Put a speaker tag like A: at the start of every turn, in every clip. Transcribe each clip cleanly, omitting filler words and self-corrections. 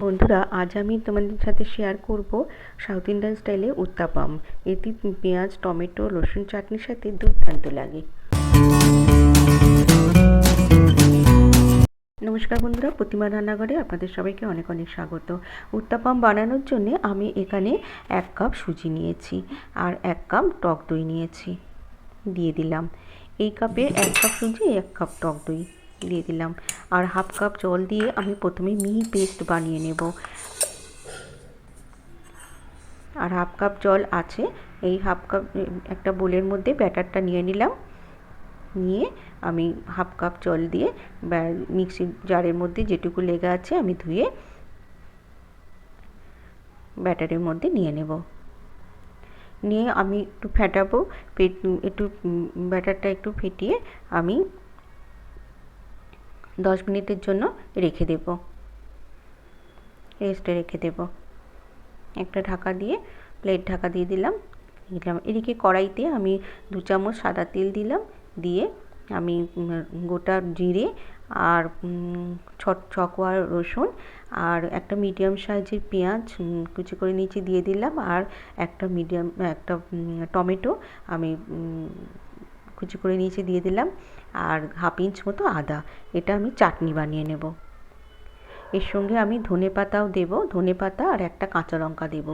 A: বন্ধুরা, আজ আমি তোমাদের সাথে শেয়ার করব সাউথ ইন্ডিয়ান স্টাইলে উত্তাপাম। এটি পেঁয়াজ, টমেটো, রসুন চাটনির সাথে দুর্দান্ত লাগে। নমস্কার বন্ধুরা, প্রতিমা রান্নাঘরে আপনাদের সবাইকে অনেক অনেক স্বাগত। উত্তাপাম বানানোর জন্য আমি এখানে 1 কাপ সুজি নিয়েছি আর 1 কাপ টক দই নিয়েছি, দিয়ে দিলাম। এই কাপে 1 কাপ সুজি, 1 কাপ টক দই দিয়ে দিলাম আর হাফ কাপ জল দিয়ে আমি প্রথমে মিহি পেস্ট বানিয়ে নেব। আর হাফ কাপ জল আছে, এই হাফ কাপ একটা বোলের মধ্যে ব্যাটারটা নিয়ে নিলাম। নিয়ে আমি হাফ কাপ জল দিয়ে মিক্সি জারের মধ্যে যেটুকু লেগে আছে আমি ধুয়ে ব্যাটারের মধ্যে নিয়ে নেব। নিয়ে আমি একটু ফেটাবো, একটু ব্যাটারটা একটু ফেটিয়ে আমি 10 মিনিটের জন্য রেখে দেব, রেস্টে রেখে দেব। একটা ঢাকা দিয়ে, প্লেট ঢাকা দিয়ে দিলাম। এদিকে কড়াইতে আমি 2 চামচ সাদা তেল দিলাম, দিয়ে আমি গোটা জিরে আর ছকোয়া রসুন আর একটা মিডিয়াম সাইজের পেঁয়াজ কুচি করে নিচে দিয়ে দিলাম আর একটা টমেটো আমি কুচি করে নিচে দিয়ে দিলাম আর হাফ ইঞ্চ মতো আদা। এটা আমি চাটনি বানিয়ে নেব। এর সঙ্গে আমি ধনেপাতাও দেব, ধনেপাতা আর একটা কাঁচা লঙ্কা দেব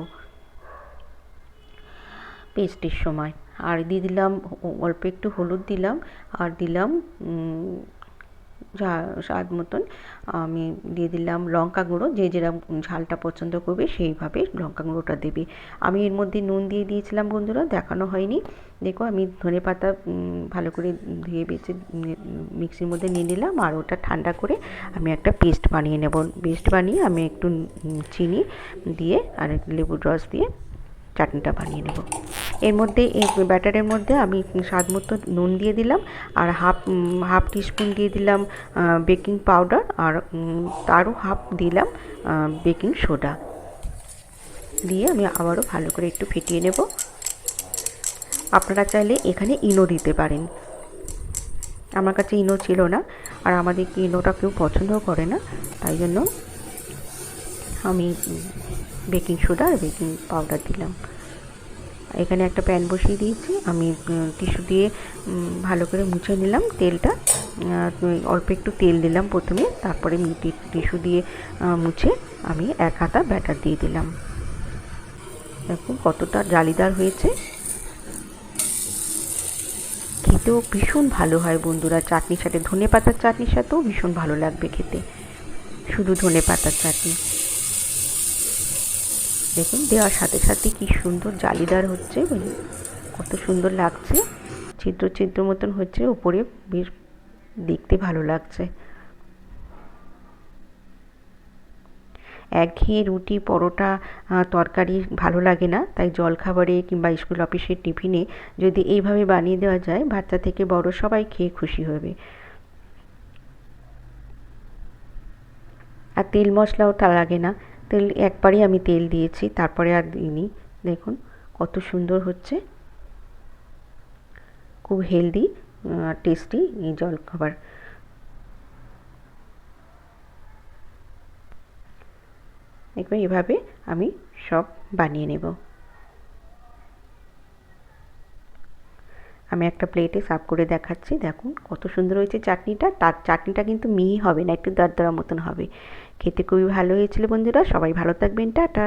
A: পেস্টের সময়। আর দিয়ে দিলাম অল্প একটু হলুদ দিলাম আর দিলাম স্বাদ মতন আমি দিয়ে দিলাম লঙ্কা গুঁড়ো। যে যেরকম ঝালটা পছন্দ করবে সেইভাবে লঙ্কা গুঁড়োটা দেবে। আমি এর মধ্যে নুন দিয়ে দিয়েছিলাম বন্ধুরা, দেখানো হয়নি। দেখো আমি ধনেপাতা ভালো করে ধুয়ে বেছে মিক্সির মধ্যে নিয়ে নিলাম আর ওটা ঠান্ডা করে আমি একটা পেস্ট বানিয়ে নেব। পেস্ট বানিয়ে আমি একটু চিনি দিয়ে আর লেবুর রস দিয়ে চাটনিটা বানিয়ে নেব। এর মধ্যে এই ব্যাটারের মধ্যে আমি স্বাদ মতো নুন দিয়ে দিলাম আর হাফ টিস্পুন দিয়ে দিলাম বেকিং পাউডার আর তারও হাফ দিলাম বেকিং সোডা দিয়ে আমি আবারও ভালো করে একটু ফেটিয়ে নেব। আপনারা চাইলে এখানে ইনো দিতে পারেন, আমার কাছে ইনো ছিল না আর আমাদের ইনোটা কেউ পছন্দও করে না, তাই জন্য আমি বেকিং সোডা আর বেকিং পাউডার দিলাম। এখানে একটা প্যান বসিয়ে দিয়েছি, আমি টিস্যু দিয়ে ভালো করে মুছে নিলাম তেলটা। অল্প একটু তেল দিলাম প্রথমে, তারপরে টিস্যু দিয়ে মুছে আমি 1 হাতা ব্যাটার দিয়ে দিলাম। দেখুন কতটা জালিদার হয়েছে, খেতেও ভীষণ ভালো হয় বন্ধুরা। চাটনির সাথে, ধনেপাতার চাটনির সাথেও ভীষণ ভালো লাগবে খেতে, শুধু ধনেপাতার চাটনি। দেখুন দেওয়ার সাথে সাথে কি সুন্দর জালিদার হচ্ছে, কত সুন্দর লাগছে, ছিদ্র ছিদ্র মতন হচ্ছে, উপরে বেশ দেখতে ভালো লাগছে। একঘেয়ে রুটি, পরোটা, তরকারি ভালো লাগে না, তাই জলখাবারে কিংবা স্কুল অফিসের টিফিনে যদি এইভাবে বানিয়ে দেওয়া যায়, বাচ্চা থেকে বড় সবাই খেয়ে খুশি হবে। আর তেল মশলাও তা লাগে না, তেল একবারই আমি তেল দিয়েছি, তারপরে আর দিইনি। দেখুন কত সুন্দর হচ্ছে, খুব হেলদি আর টেস্টি এই জলখাবার। দেখবেন এভাবে আমি সব বানিয়ে নেব। আমি একটা প্লেটে সার্ভ করে দেখাচ্ছি, দেখুন কত সুন্দর হয়েছে চাটনিটা। তার চাটনিটা কিন্তু মিহি হবে না, একটু দরদরা মতন হবে। খেতে খুবই ভালো হয়েছিল বন্ধুরা, সবাই ভালো থাকবেন, টাটা।